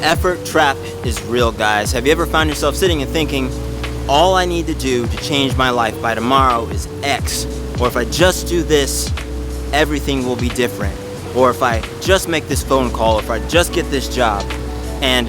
effort trap is real, guys. Have you ever found yourself sitting and thinking, all I need to do to change my life by tomorrow is X, or if I just do this, everything will be different, or if I just make this phone call, or if I just get this job? And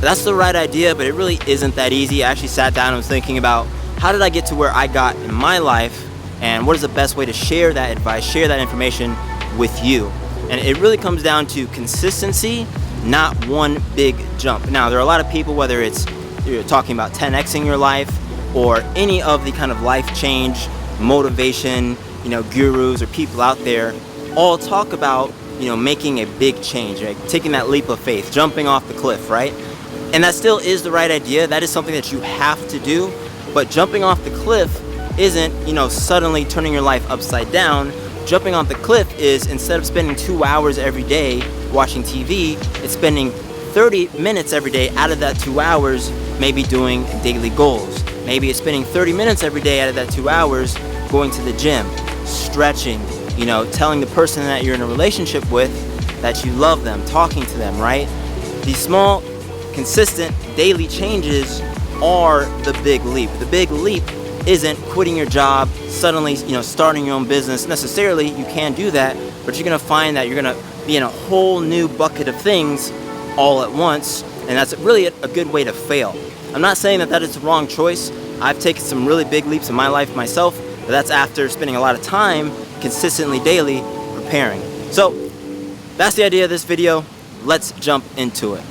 that's the right idea, but it really isn't that easy. I actually sat down and was thinking about, how did I get to where I got in my life, and what is the best way to share that advice, share that information with you? And it really comes down to consistency, not one big jump. Now, there are a lot of people, whether it's you're talking about 10xing your life or any of the kind of life change, motivation, gurus or people out there, all talk about, making a big change, right? Taking that leap of faith, jumping off the cliff, right? And that still is the right idea. That is something that you have to do. But jumping off the cliff isn't, suddenly turning your life upside down. Jumping off the cliff is, instead of spending 2 hours every day watching TV, it's spending 30 minutes every day out of that 2 hours maybe doing daily goals. Maybe it's spending 30 minutes every day out of that 2 hours going to the gym, stretching, telling the person that you're in a relationship with that you love them, talking to them, right? These small, consistent daily changes are the big leap. The big leap isn't quitting your job, suddenly, starting your own business. Necessarily, you can do that, but you're gonna find that you're gonna be in a whole new bucket of things all at once, and that's really a good way to fail. I'm not saying that is the wrong choice. I've taken some really big leaps in my life myself, but that's after spending a lot of time consistently daily preparing. So that's the idea of this video. Let's jump into it.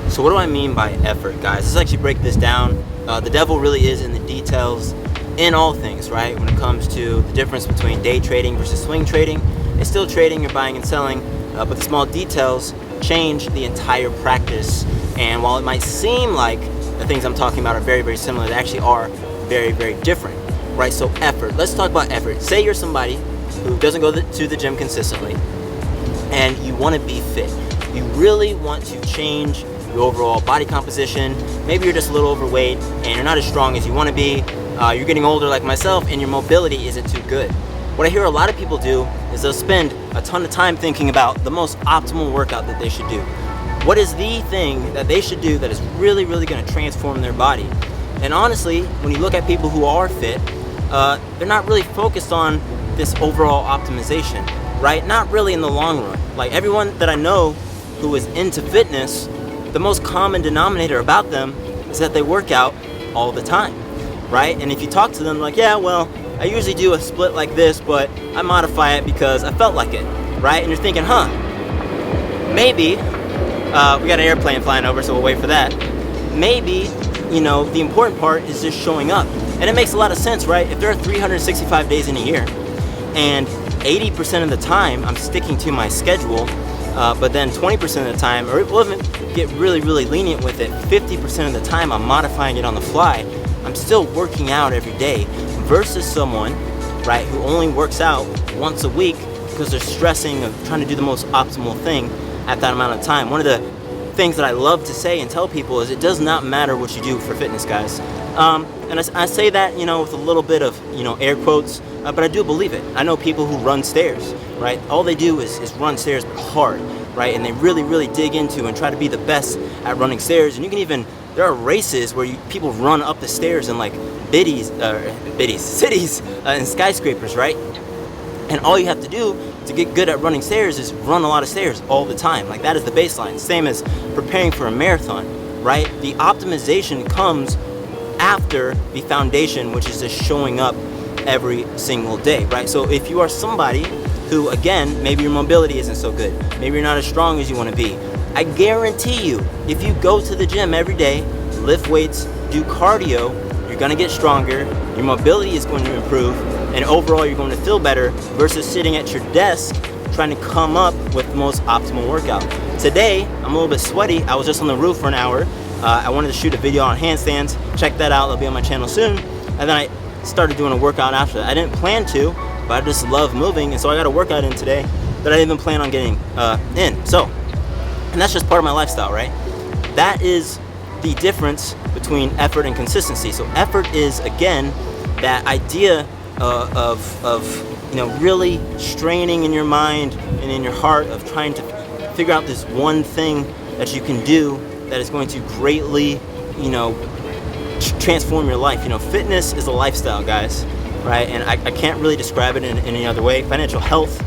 So what do I mean by effort, guys? Let's actually break this down. The devil really is in the details in all things, right? When it comes to the difference between day trading versus swing trading, it's still trading, you're buying and selling, but the small details change the entire practice. And while it might seem like the things I'm talking about are very, very similar, they actually are very, very different, right? So effort, let's talk about effort. Say you're somebody who doesn't go to the gym consistently and you want to be fit. You really want to change your overall body composition. Maybe you're just a little overweight and you're not as strong as you want to be. You're getting older like myself and your mobility isn't too good. What I hear a lot of people do is they'll spend a ton of time thinking about the most optimal workout that they should do. What is the thing that they should do that is really, really going to transform their body? And honestly, when you look at people who are fit, they're not really focused on this overall optimization, right? Not really in the long run. Like everyone that I know who is into fitness, the most common denominator about them is that they work out all the time, right? And if you talk to them like, yeah, well, I usually do a split like this, but I modify it because I felt like it, right? And you're thinking, maybe, we got an airplane flying over, so we'll wait for that. Maybe, the important part is just showing up. And it makes a lot of sense, right? If there are 365 days in a year, and 80% of the time I'm sticking to my schedule, but then 20% of the time, or we'll even get really, really lenient with it, 50% of the time I'm modifying it on the fly, I'm still working out every day, versus someone, right, who only works out once a week because they're stressing of trying to do the most optimal thing at that amount of time. One of the things that I love to say and tell people is it does not matter what you do for fitness, guys. And I say that, with a little bit of, air quotes, but I do believe it. I know people who run stairs, right? All they do is run stairs, but hard, right? And they really, really dig into and try to be the best at running stairs. And you can even, there are races where people run up the stairs in like cities and skyscrapers, right? And all you have to do to get good at running stairs is run a lot of stairs all the time. Like that is the baseline. Same as preparing for a marathon, right? The optimization comes after the foundation, which is just showing up every single day, right? So if you are somebody who, again, maybe your mobility isn't so good, maybe you're not as strong as you want to be, I guarantee you, if you go to the gym every day, lift weights, do cardio, you're going to get stronger, your mobility is going to improve, and overall you're going to feel better versus sitting at your desk trying to come up with the most optimal workout. Today, I'm a little bit sweaty. I was just on the roof for an hour. I wanted to shoot a video on handstands. Check that out. It'll be on my channel soon. And then I started doing a workout after that. I didn't plan to, but I just love moving, and so I got a workout in today that I didn't even plan on getting in. So, and that's just part of my lifestyle, right? That is the difference between effort and consistency. So effort is, again, that idea of really straining in your mind and in your heart of trying to figure out this one thing that you can do that is going to greatly, transform your life. Fitness is a lifestyle, guys, right? And I can't really describe it in any other way. Financial health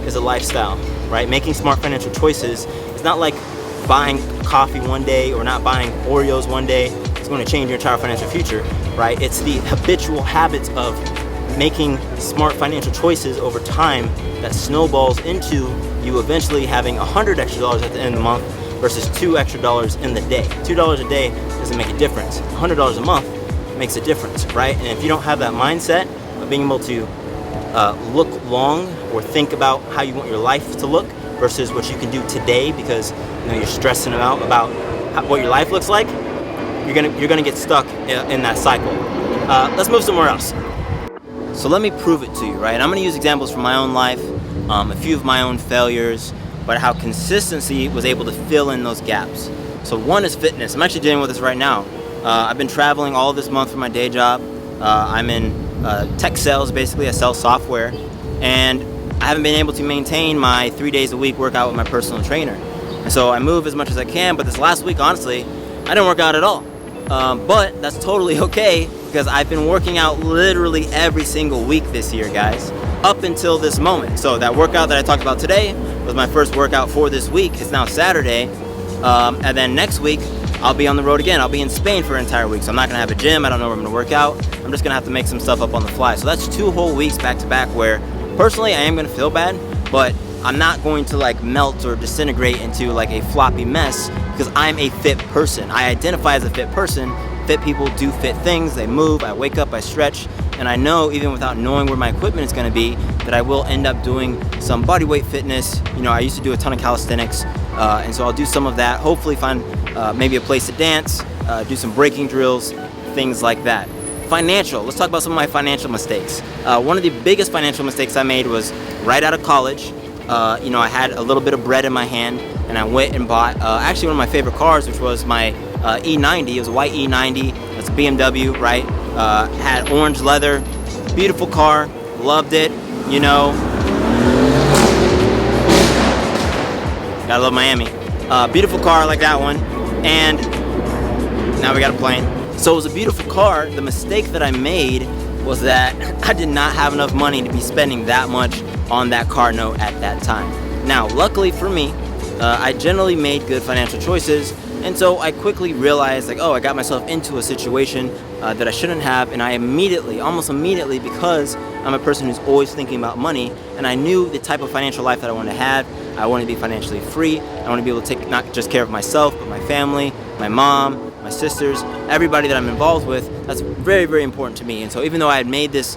is a lifestyle, right? Making smart financial choices is not like buying coffee one day or not buying Oreos one day. It's going to change your entire financial future, right? It's the habitual habits of making smart financial choices over time that snowballs into you eventually having $100 extra at the end of the month versus $2 extra in the day. $2 a day doesn't make a difference. $100 a month makes a difference, right? And if you don't have that mindset of being able to look long or think about how you want your life to look versus what you can do today because you're stressing about what your life looks like, you're gonna get stuck in that cycle. Let's move somewhere else. So let me prove it to you, right? And I'm gonna use examples from my own life, a few of my own failures, but how consistency was able to fill in those gaps. So one is fitness. I'm actually dealing with this right now. I've been traveling all this month for my day job. I'm in tech sales, basically. I sell software, and I haven't been able to maintain my 3 days a week workout with my personal trainer. And so I move as much as I can, but this last week, honestly, I didn't work out at all. But that's totally okay because I've been working out literally every single week this year, guys, up until this moment. So that workout that I talked about today was my first workout for this week. It's now Saturday, and then next week I'll be on the road again. I'll be in Spain for an entire week, so I'm not gonna have a gym. I don't know where I'm gonna work out. I'm just gonna have to make some stuff up on the fly. So that's 2 whole weeks back to back where personally I am gonna feel bad, but I'm not going to like melt or disintegrate into like a floppy mess because I'm a fit person. I identify as a fit person. Fit people do fit things. They move. I wake up, I stretch, and I know even without knowing where my equipment is going to be that I will end up doing some body weight fitness. I used to do a ton of calisthenics, and so I'll do some of that. Hopefully find maybe a place to dance, do some breaking drills, things like that. Financial. Let's talk about some of my financial mistakes. One of the biggest financial mistakes I made was right out of college. I had a little bit of bread in my hand, and I went and bought actually one of my favorite cars, which was my E90. It was a white E90. That's a BMW, right? Had orange leather, beautiful car, loved it. Gotta love Miami. Beautiful car like that one, and now we got a plane. So it was a beautiful car. The mistake that I made was that I did not have enough money to be spending that much on that car note at that time. Now, luckily for me, I generally made good financial choices, and so I quickly realized I got myself into a situation that I shouldn't have, and I almost immediately, because I'm a person who's always thinking about money, and I knew the type of financial life that I wanted to have. I wanted to be financially free. I want to be able to take not just care of myself, but my family, my mom, my sisters, everybody that I'm involved with. That's very, very important to me. And so even though I had made this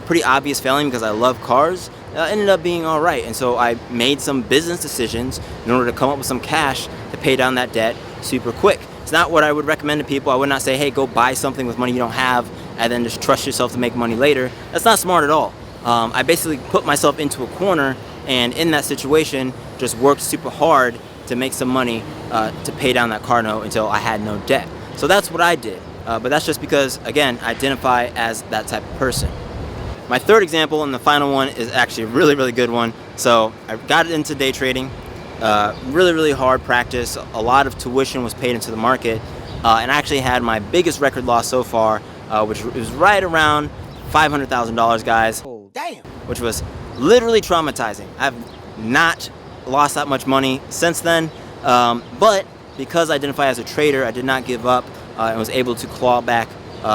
pretty obvious failing because I love cars, it ended up being all right. And so I made some business decisions in order to come up with some cash to pay down that debt super quick. It's not what I would recommend to people. I would not say, hey, go buy something with money you don't have and then just trust yourself to make money later. That's not smart at all. I basically put myself into a corner, and in that situation just worked super hard to make some money to pay down that car note until I had no debt. So that's what I did. But that's just because, again, I identify as that type of person. My third example, and the final one, is actually a really, really good one. So I got into day trading. Really, really hard practice. A lot of tuition was paid into the market. And I actually had my biggest record loss so far, which was right around $500,000, guys. Oh, damn. Which was literally traumatizing. I've not lost that much money since then. But because I identify as a trader, I did not give up and was able to claw back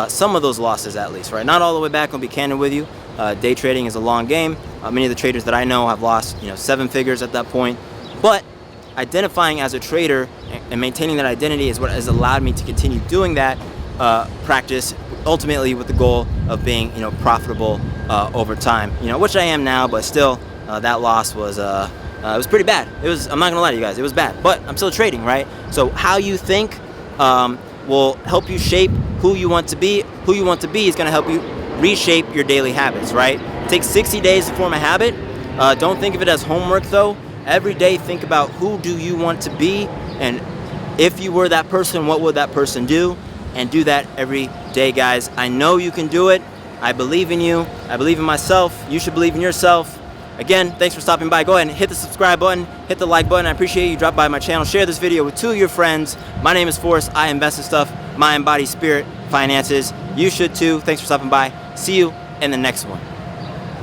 some of those losses at least, right? Not all the way back, I'll be candid with you. Day trading is a long game. Many of the traders that I know have lost 7 figures at that point. But identifying as a trader and maintaining that identity is what has allowed me to continue doing that practice, ultimately with the goal of being profitable over time, which I am now, but still that loss was it was pretty bad. I'm not gonna lie to you guys, it was bad, but I'm still trading, right? So how you think will help you shape who you want to be. Who you want to be is gonna help you reshape your daily habits, right? It takes 60 days to form a habit. Don't think of it as homework though. Every day think about who do you want to be, and if you were that person, what would that person do? And do that every day, guys. I know you can do it. I believe in you. I believe in myself. You should believe in yourself. Again, thanks for stopping by. Go ahead and hit the subscribe button, hit the like button. I appreciate you drop by my channel. Share this video with 2 of your friends. My name is Forrest. I invest in stuff, mind, body, spirit, finances. You should too. Thanks for stopping by. See you in the next one.